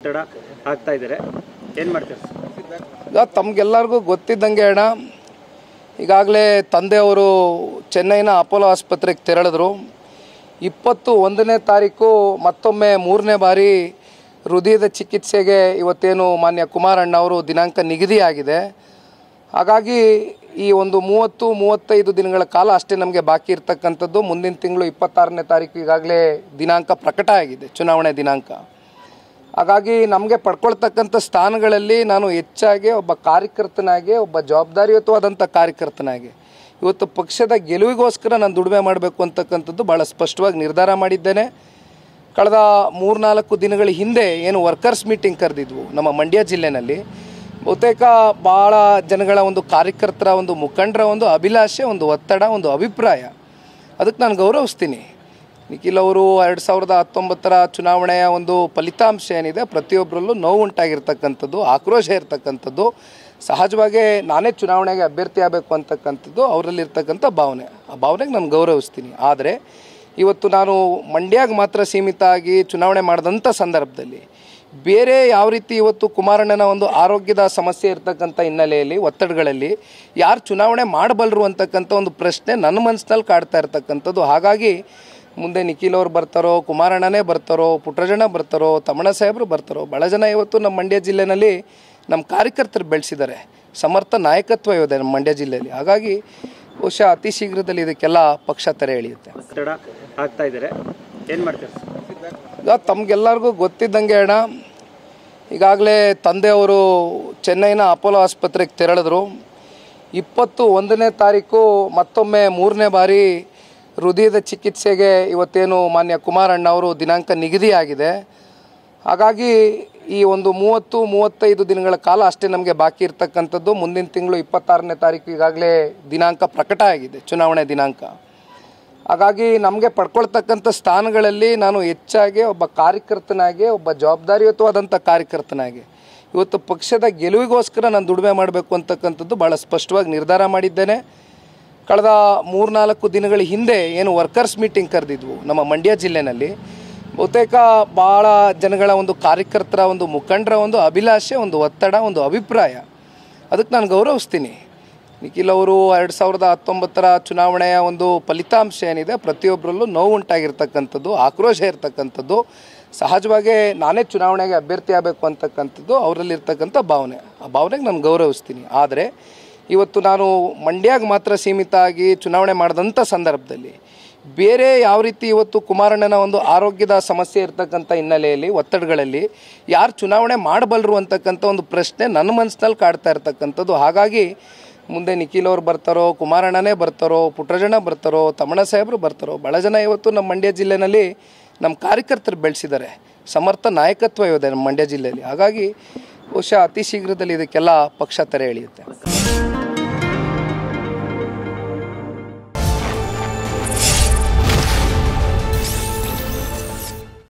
ಒತ್ತಡ ಆಗ್ತಾ ಇದ್ದಾರೆ, ಏನು ಮಾಡ್ತೀರಾ? ಈಗ ತಮಗೆಲ್ಲರಿಗೂ ಗೊತ್ತಿದ್ದಂಗೆ ಅಣ್ಣ, ಈಗಾಗಲೇ ತಂದೆಯವರು ಚೆನ್ನೈನ ಅಪೋಲೋ ಆಸ್ಪತ್ರೆಗೆ ತೆರಳಿದ್ರು. 21ನೇ ತಾರೀಕು ಮತ್ತೊಮ್ಮೆ 3ನೇ ಬಾರಿ ಹೃದಯದ ಚಿಕಿತ್ಸೆಗೆ ಇವತ್ತೇನು ಮಾನ್ಯ ಕುಮಾರಣ್ಣ ಅವರು ದಿನಾಂಕ ನಿಗದಿಯಾಗಿದೆ. ಹಾಗಾಗಿ ಈ ಒಂದು 30-35 ದಿನಗಳ ಕಾಲ ಅಷ್ಟೇ ನಮಗೆ ಬಾಕಿ ಇರ್ತಕ್ಕಂಥದ್ದು. ಮುಂದಿನ ತಿಂಗಳು 26ನೇ ತಾರೀಕು ಈಗಾಗಲೇ ದಿನಾಂಕ ಪ್ರಕಟ ಆಗಿದೆ, ಚುನಾವಣೆ ದಿನಾಂಕ. ಹಾಗಾಗಿ ನಮಗೆ ಪಡ್ಕೊಳ್ತಕ್ಕಂಥ ಸ್ಥಾನಗಳಲ್ಲಿ ನಾನು ಹೆಚ್ಚಾಗಿ ಒಬ್ಬ ಕಾರ್ಯಕರ್ತನಾಗಿ, ಒಬ್ಬ ಜವಾಬ್ದಾರಿಯುತವಾದಂಥ ಕಾರ್ಯಕರ್ತನಾಗಿ ಇವತ್ತು ಪಕ್ಷದ ಗೆಲುವಿಗೋಸ್ಕರ ನಾನು ದುಡಿಮೆ ಮಾಡಬೇಕು ಅಂತಕ್ಕಂಥದ್ದು ಭಾಳ ಸ್ಪಷ್ಟವಾಗಿ ನಿರ್ಧಾರ ಮಾಡಿದ್ದೇನೆ. ಕಳೆದ 3-4 ದಿನಗಳ ಹಿಂದೆ ಏನು ವರ್ಕರ್ಸ್ ಮೀಟಿಂಗ್ ಕರೆದಿದ್ವು ನಮ್ಮ ಮಂಡ್ಯ ಜಿಲ್ಲೆಯಲ್ಲಿ, ಬಹುತೇಕ ಭಾಳ ಜನಗಳ ಒಂದು ಕಾರ್ಯಕರ್ತರ ಒಂದು ಮುಖಂಡರ ಒಂದು ಅಭಿಲಾಷೆ, ಒಂದು ಒತ್ತಡ, ಒಂದು ಅಭಿಪ್ರಾಯ, ಅದಕ್ಕೆ ನಾನು ಗೌರವಿಸ್ತೀನಿ. ನಿಖಿಲ್ ಅವರು 2019ರ ಚುನಾವಣೆಯ ಒಂದು ಫಲಿತಾಂಶ ಏನಿದೆ ಪ್ರತಿಯೊಬ್ಬರಲ್ಲೂ ನೋವು ಉಂಟಾಗಿರ್ತಕ್ಕಂಥದ್ದು, ಆಕ್ರೋಶ ಇರ್ತಕ್ಕಂಥದ್ದು. ಸಹಜವಾಗಿ ನಾನೇ ಚುನಾವಣೆಗೆ ಅಭ್ಯರ್ಥಿ ಆಗಬೇಕು ಅಂತಕ್ಕಂಥದ್ದು ಅವರಲ್ಲಿರ್ತಕ್ಕಂಥ ಭಾವನೆ. ಆ ಭಾವನೆಗೆ ನಾನು ಗೌರವಿಸ್ತೀನಿ. ಆದರೆ ಇವತ್ತು ನಾನು ಮಂಡ್ಯಗೆ ಮಾತ್ರ ಸೀಮಿತ ಆಗಿ ಚುನಾವಣೆ ಮಾಡಿದಂಥ ಸಂದರ್ಭದಲ್ಲಿ ಬೇರೆ ಯಾವ ರೀತಿ ಇವತ್ತು ಕುಮಾರಣ್ಣನ ಒಂದು ಆರೋಗ್ಯದ ಸಮಸ್ಯೆ ಇರ್ತಕ್ಕಂಥ ಹಿನ್ನೆಲೆಯಲ್ಲಿ, ಒತ್ತಡಗಳಲ್ಲಿ ಯಾರು ಚುನಾವಣೆ ಮಾಡಬಲ್ಲರು ಅಂತಕ್ಕಂಥ ಒಂದು ಪ್ರಶ್ನೆ ನನ್ನ ಮನಸ್ಸಿನಲ್ಲಿ ಕಾಡ್ತಾ ಇರ್ತಕ್ಕಂಥದ್ದು. ಹಾಗಾಗಿ ಮುಂದೆ ನಿಖಿಲ್ ಅವ್ರು ಬರ್ತಾರೋ, ಕುಮಾರಣ್ಣನೇ ಬರ್ತಾರೋ, ಪುಟ್ಟರಾಜಣ್ಣ ಬರ್ತಾರೋ, ತಮ್ಮಣ್ಣ ಸಾಹೇಬರು ಬರ್ತಾರೋ, ಭಾಳ ಜನ ಇವತ್ತು ನಮ್ಮ ಮಂಡ್ಯ ಜಿಲ್ಲೆಯಲ್ಲಿ ನಮ್ಮ ಕಾರ್ಯಕರ್ತರು ಬೆಳೆಸಿದ್ದಾರೆ. ಸಮರ್ಥ ನಾಯಕತ್ವ ಇದೆ ನಮ್ಮ ಮಂಡ್ಯ ಜಿಲ್ಲೆಯಲ್ಲಿ. ಹಾಗಾಗಿ ಬಹುಶಃ ಅತಿ ಶೀಘ್ರದಲ್ಲಿ ಇದಕ್ಕೆಲ್ಲ ಪಕ್ಷ ತೆರೆ ಎಳೆಯುತ್ತೆ. ಒತ್ತಡ ಆಗ್ತಾ ಇದ್ದಾರೆ, ಏನು ಮಾಡ್ತೀರಾ? ಈಗ ತಮಗೆಲ್ಲರಿಗೂ ಗೊತ್ತಿದ್ದಂಗೆ ಅಣ್ಣ, ಈಗಾಗಲೇ ತಂದೆಯವರು ಚೆನ್ನೈನ ಅಪೋಲೋ ಆಸ್ಪತ್ರೆಗೆ ತೆರಳಿದ್ರು. 21ನೇ ತಾರೀಕು ಮತ್ತೊಮ್ಮೆ 3ನೇ ಬಾರಿ ಹೃದಯದ ಚಿಕಿತ್ಸೆಗೆ ಇವತ್ತೇನು ಮಾನ್ಯ ಕುಮಾರಣ್ಣ ಅವರು ದಿನಾಂಕ ನಿಗದಿಯಾಗಿದೆ. ಹಾಗಾಗಿ ಈ ಒಂದು 30-35 ದಿನಗಳ ಕಾಲ ಅಷ್ಟೇ ನಮಗೆ ಬಾಕಿ ಇರ್ತಕ್ಕಂಥದ್ದು. ಮುಂದಿನ ತಿಂಗಳು 26ನೇ ತಾರೀಕು ಈಗಾಗಲೇ ದಿನಾಂಕ ಪ್ರಕಟ ಆಗಿದೆ, ಚುನಾವಣೆ ದಿನಾಂಕ. ಹಾಗಾಗಿ ನಮಗೆ ಪಡ್ಕೊಳ್ತಕ್ಕಂಥ ಸ್ಥಾನಗಳಲ್ಲಿ ನಾನು ಹೆಚ್ಚಾಗಿ ಒಬ್ಬ ಕಾರ್ಯಕರ್ತನಾಗಿ, ಒಬ್ಬ ಜವಾಬ್ದಾರಿಯುತವಾದಂಥ ಕಾರ್ಯಕರ್ತನಾಗಿ ಇವತ್ತು ಪಕ್ಷದ ಗೆಲುವಿಗೋಸ್ಕರ ನಾನು ದುಡಿಮೆ ಮಾಡಬೇಕು ಅಂತಕ್ಕಂಥದ್ದು ಭಾಳ ಸ್ಪಷ್ಟವಾಗಿ ನಿರ್ಧಾರ ಮಾಡಿದ್ದೇನೆ. ಕಳೆದ 3-4 ದಿನಗಳ ಹಿಂದೆ ಏನು ವರ್ಕರ್ಸ್ ಮೀಟಿಂಗ್ ಕರೆದಿದ್ವು ನಮ್ಮ ಮಂಡ್ಯ ಜಿಲ್ಲೆಯಲ್ಲಿ, ಬಹುತೇಕ ಭಾಳ ಜನಗಳ ಒಂದು ಕಾರ್ಯಕರ್ತರ ಒಂದು ಮುಖಂಡರ ಒಂದು ಅಭಿಲಾಷೆ, ಒಂದು ಒತ್ತಡ, ಒಂದು ಅಭಿಪ್ರಾಯ, ಅದಕ್ಕೆ ನಾನು ಗೌರವಿಸ್ತೀನಿ. ನಿಖಿಲ್ ಅವರು 2019ರ ಚುನಾವಣೆಯ ಒಂದು ಫಲಿತಾಂಶ ಏನಿದೆ ಪ್ರತಿಯೊಬ್ಬರಲ್ಲೂ ನೋವು ಉಂಟಾಗಿರ್ತಕ್ಕಂಥದ್ದು, ಆಕ್ರೋಶ ಇರ್ತಕ್ಕಂಥದ್ದು. ಸಹಜವಾಗಿ ನಾನೇ ಚುನಾವಣೆಗೆ ಅಭ್ಯರ್ಥಿ ಆಗಬೇಕು ಅಂತಕ್ಕಂಥದ್ದು ಅವರಲ್ಲಿರ್ತಕ್ಕಂಥ ಭಾವನೆ. ಆ ಭಾವನೆಗೆ ನಾನು ಗೌರವಿಸ್ತೀನಿ. ಆದರೆ ಇವತ್ತು ನಾನು ಮಂಡ್ಯಗೆ ಮಾತ್ರ ಸೀಮಿತ ಆಗಿ ಚುನಾವಣೆ ಮಾಡಿದಂಥ ಸಂದರ್ಭದಲ್ಲಿ ಬೇರೆ ಯಾವ ರೀತಿ ಇವತ್ತು ಕುಮಾರಣ್ಣನ ಒಂದು ಆರೋಗ್ಯದ ಸಮಸ್ಯೆ ಇರ್ತಕ್ಕಂಥ ಹಿನ್ನೆಲೆಯಲ್ಲಿ, ಒತ್ತಡಗಳಲ್ಲಿ ಯಾರು ಚುನಾವಣೆ ಮಾಡಬಲ್ಲರು ಅಂತಕ್ಕಂಥ ಒಂದು ಪ್ರಶ್ನೆ ನನ್ನ ಮನಸ್ಸಿನಲ್ಲಿ ಕಾಡ್ತಾ ಇರ್ತಕ್ಕಂಥದ್ದು. ಹಾಗಾಗಿ ಮುಂದೆ ನಿಖಿಲ್ ಅವ್ರು ಬರ್ತಾರೋ, ಕುಮಾರಣ್ಣನೇ ಬರ್ತಾರೋ, ಪುಟ್ಟರಾಜಣ್ಣ ಬರ್ತಾರೋ, ತಮ್ಮಣ್ಣ ಸಾಹೇಬರು ಬರ್ತಾರೋ, ಭಾಳ ಜನ ಇವತ್ತು ನಮ್ಮ ಮಂಡ್ಯ ಜಿಲ್ಲೆಯಲ್ಲಿ ನಮ್ಮ ಕಾರ್ಯಕರ್ತರು ಬೆಳೆಸಿದ್ದಾರೆ. ಸಮರ್ಥ ನಾಯಕತ್ವ ಇದೆ ನಮ್ಮ ಮಂಡ್ಯ ಜಿಲ್ಲೆಯಲ್ಲಿ. ಹಾಗಾಗಿ ಬಹುಶಃ ಅತಿ ಶೀಘ್ರದಲ್ಲಿ ಇದಕ್ಕೆಲ್ಲ ಪಕ್ಷ ತೆರೆ ಎಳೆಯುತ್ತೆ.